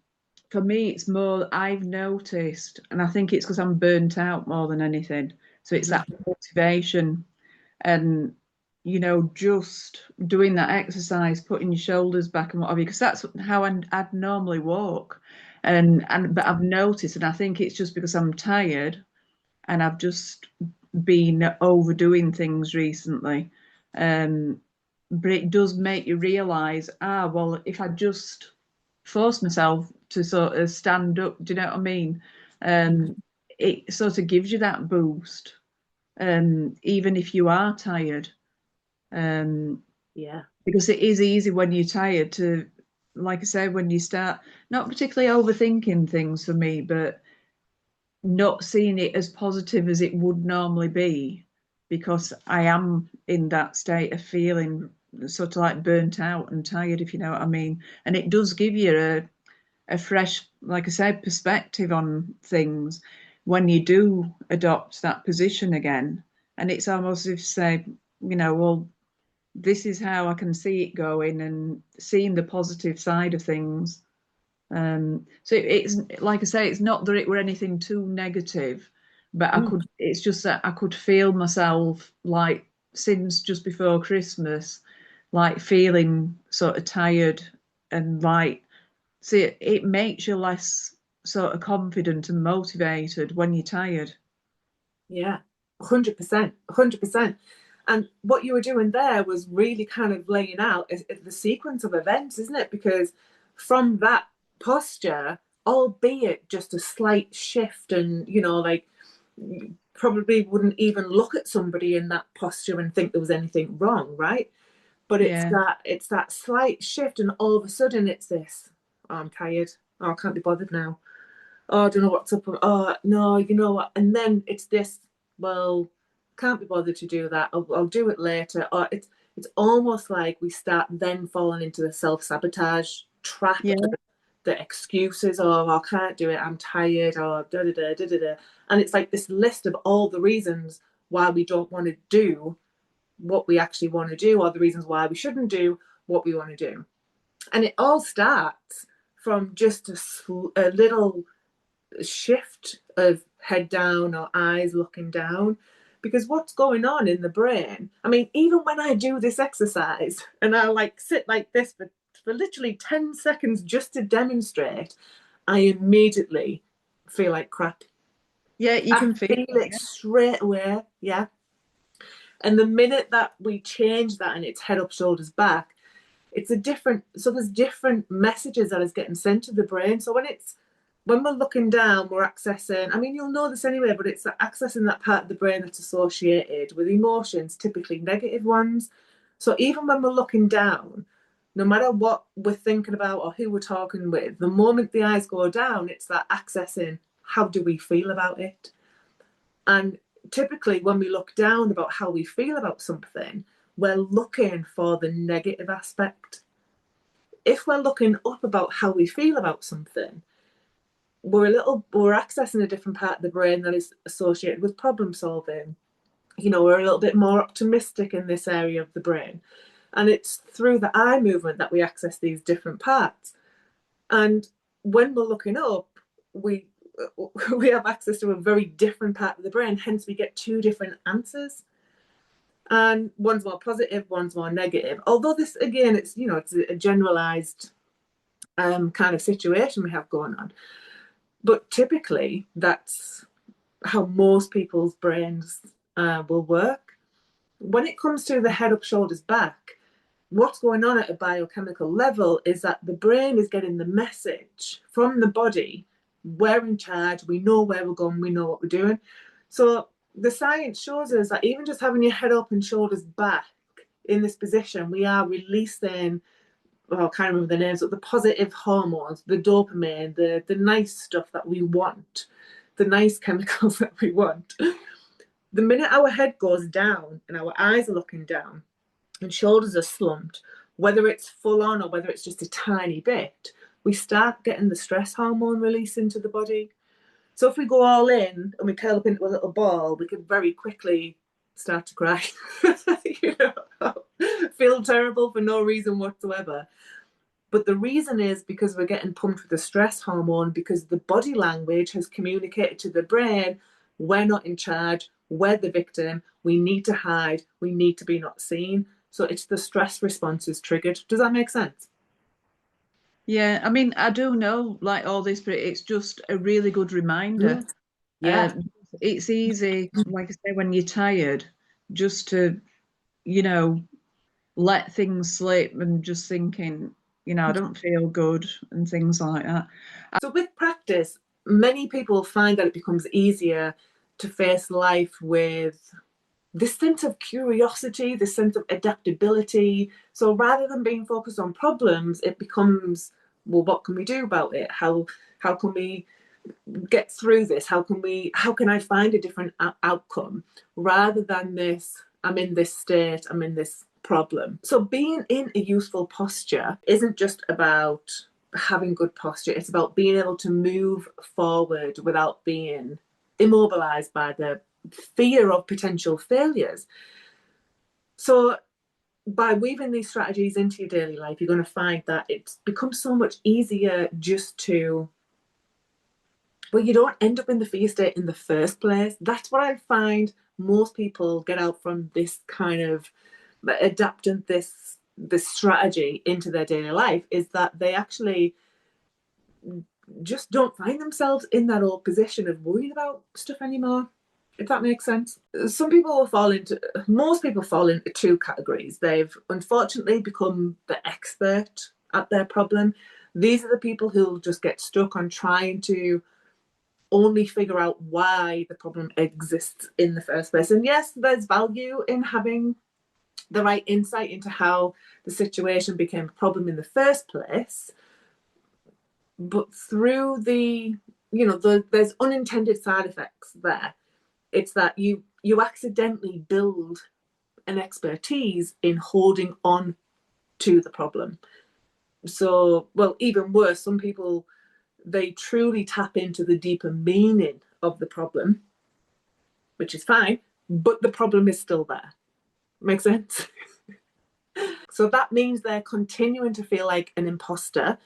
for me, it's more I've noticed, and I think it's because I'm burnt out more than anything. So it's that motivation and just doing that exercise, putting your shoulders back and what have you, because that's how I'd normally walk. But I've noticed, and I think it's just because I'm tired and I've just been overdoing things recently. But it does make you realize, well, if I just force myself to sort of stand up, do you know what I mean? It sort of gives you that boost, even if you are tired. Um, Yeah. because it is easy when you're tired to, like I said, when you start not particularly overthinking things for me, but not seeing it as positive as it would normally be, because I am in that state of feeling sort of like burnt out and tired, if you know what I mean. And it does give you a fresh, like I said, perspective on things when you do adopt that position again. And it's almost as if say, well, this is how I can see it going and seeing the positive side of things. So it's like I say, it's not that it were anything too negative, but Mm. it's just that I could feel myself like since just before Christmas, like feeling sort of tired and like, see, it makes you less sort of confident and motivated when you're tired. Yeah, 100%, 100%. And what you were doing there was really kind of laying out the sequence of events, isn't it? Because from that posture, albeit just a slight shift, and like you probably wouldn't even look at somebody in that posture and think there was anything wrong, right? But Yeah, it's that slight shift, and all of a sudden it's this. Oh, I'm tired. Oh, I can't be bothered now. Oh, I don't know what's up. Oh, no, you know what? And then it's this, well, can't be bothered to do that. I'll do it later. Or it's almost like we start then falling into the self-sabotage trap Yeah. the excuses of, I can't do it, I'm tired, or da da da da da da. And it's like this list of all the reasons why we don't want to do what we actually want to do, or the reasons why we shouldn't do what we want to do. And it all starts from just a little shift of head down or eyes looking down. Because what's going on in the brain, I mean, even when I do this exercise and I like sit like this for literally 10 seconds just to demonstrate, I immediately feel like crap. Yeah, you can feel it straight away. Yeah. And the minute that we change that and it's head up, shoulders back, it's a different, so there's different messages that is getting sent to the brain. So when we're looking down, we're accessing, I mean, you'll know this anyway, but it's accessing that part of the brain that's associated with emotions, typically negative ones. So even when we're looking down, no matter what we're thinking about or who we're talking with, the moment the eyes go down, it's that accessing, how do we feel about it? And typically when we look down about how we feel about something, we're looking for the negative aspect. If we're looking up about how we feel about something, we're accessing a different part of the brain that is associated with problem solving. You know, we're a little bit more optimistic in this area of the brain. And it's through the eye movement that we access these different parts. And when we're looking up, we have access to a very different part of the brain, hence we get two different answers. And one's more positive, one's more negative. Although this, again, it's a generalized kind of situation we have going on. But typically, that's how most people's brains will work. When it comes to the head up, shoulders back, what's going on at a biochemical level is that the brain is getting the message from the body, we're in charge, we know where we're going, we know what we're doing. So the science shows us that even just having your head up and shoulders back in this position, we are releasing, I can't remember the names, but the positive hormones, the dopamine, the nice stuff that we want, the nice chemicals that we want. The minute our head goes down and our eyes are looking down and shoulders are slumped, whether it's full on or whether it's just a tiny bit, we start getting the stress hormone release into the body. So if we go all in and we curl up into a little ball, we can very quickly start to cry, feel terrible for no reason whatsoever. But the reason is because we're getting pumped with the stress hormone, because the body language has communicated to the brain, we're not in charge, we're the victim, we need to hide, we need to be not seen. So it's the stress response is triggered. Does that make sense? Yeah, I mean, I do know like all this, but it's just a really good reminder. Yeah. It's easy, like I say, when you're tired, just to, you know, let things slip and just thinking, I don't feel good and things like that. So with practice, many people find that it becomes easier to face life with this sense of curiosity, this sense of adaptability. So rather than being focused on problems, it becomes, well, what can we do about it? How can we get through this? How can I find a different outcome rather than this, I'm in this state, I'm in this problem. So being in a useful posture isn't just about having good posture, it's about being able to move forward without being immobilized by the fear of potential failures. So by weaving these strategies into your daily life, you're going to find that it's become so much easier just to, well, you don't end up in the fear state in the first place. That's what I find most people get out from this kind of adapting this strategy into their daily life, is that they actually just don't find themselves in that old position of worrying about stuff anymore, if that makes sense. Most people fall into two categories. They've unfortunately become the expert at their problem. These are the people who just get stuck on trying to only figure out why the problem exists in the first place. And yes, there's value in having the right insight into how the situation became a problem in the first place. But through there's unintended side effects there. It's that you accidentally build an expertise in holding on to the problem. So, well, even worse, some people, they truly tap into the deeper meaning of the problem, which is fine, but the problem is still there. Makes sense? So that means they're continuing to feel like an imposter.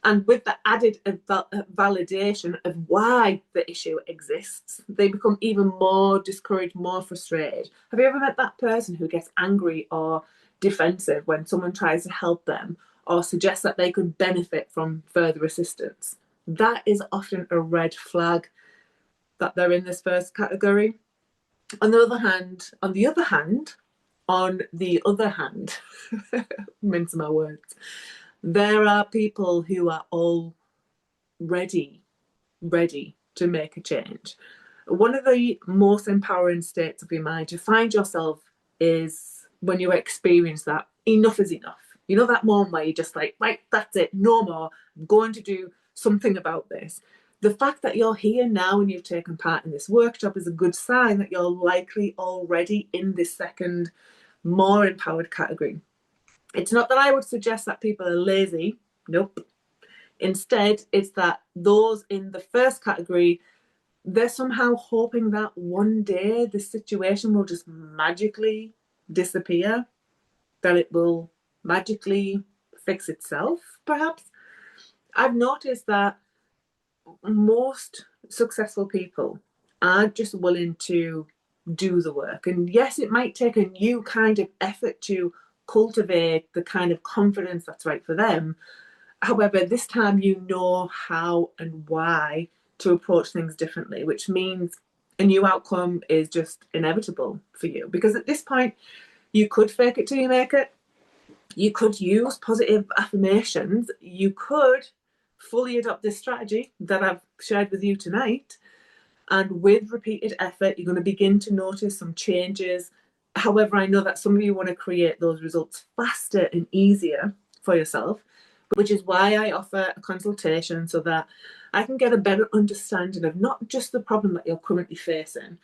And with the added validation of why the issue exists, they become even more discouraged, more frustrated. Have you ever met that person who gets angry or defensive when someone tries to help them or suggests that they could benefit from further assistance? That is often a red flag that they're in this first category. On the other hand, mince my words, there are people who are already ready to make a change. One of the most empowering states of your mind to find yourself is when you experience that enough is enough. You know, that moment where you're just like, right, that's it, no more. I'm going to do something about this. The fact that you're here now and you've taken part in this workshop is a good sign that you're likely already in this second, more empowered category. It's not that I would suggest that people are lazy. Nope. Instead, it's that those in the first category, they're somehow hoping that one day the situation will just magically disappear, that it will magically fix itself, perhaps. I've noticed that most successful people are just willing to do the work. And yes, it might take a new kind of effort to cultivate the kind of confidence that's right for them. However, this time you know how and why to approach things differently, which means a new outcome is just inevitable for you. Because at this point, you could fake it till you make it. You could use positive affirmations. You could fully adopt this strategy that I've shared with you tonight. And with repeated effort, you're going to begin to notice some changes. However, I know that some of you want to create those results faster and easier for yourself, which is why I offer a consultation so that I can get a better understanding of not just the problem that you're currently facing,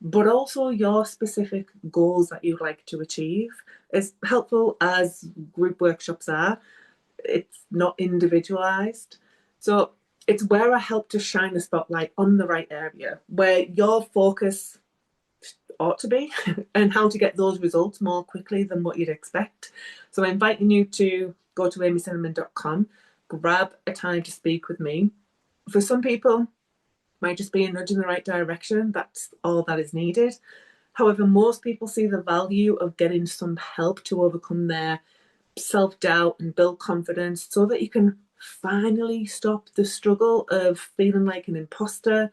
but also your specific goals that you'd like to achieve. As helpful as group workshops are, it's not individualized. So it's where I help to shine the spotlight on the right area, where your focus ought to be, and how to get those results more quickly than what you'd expect. So I'm inviting you to go to amycinnamon.com, grab a time to speak with me. For some people, might just be a nudge in the right direction. That's all that is needed. However, most people see the value of getting some help to overcome their self-doubt and build confidence so that you can finally stop the struggle of feeling like an imposter,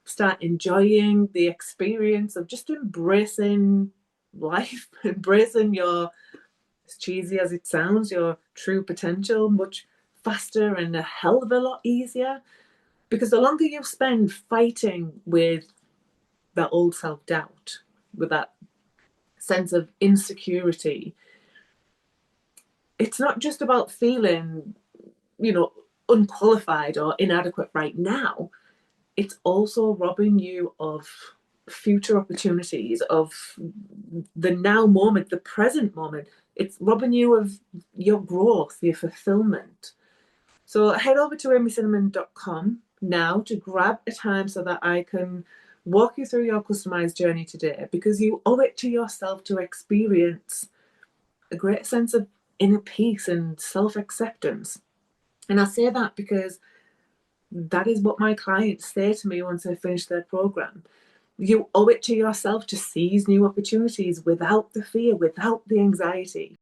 start enjoying the experience of just embracing life, embracing your, as cheesy as it sounds, your true potential much faster and a hell of a lot easier. Because the longer you spend fighting with that old self-doubt, with that sense of insecurity, it's not just about feeling, unqualified or inadequate right now. It's also robbing you of future opportunities, of the now moment, the present moment. It's robbing you of your growth, your fulfillment. So head over to amycinnamon.com now to grab a time so that I can walk you through your customized journey today, because you owe it to yourself to experience a great sense of inner peace and self-acceptance. And I say that because that is what my clients say to me once they finish their program. You owe it to yourself to seize new opportunities without the fear, without the anxiety.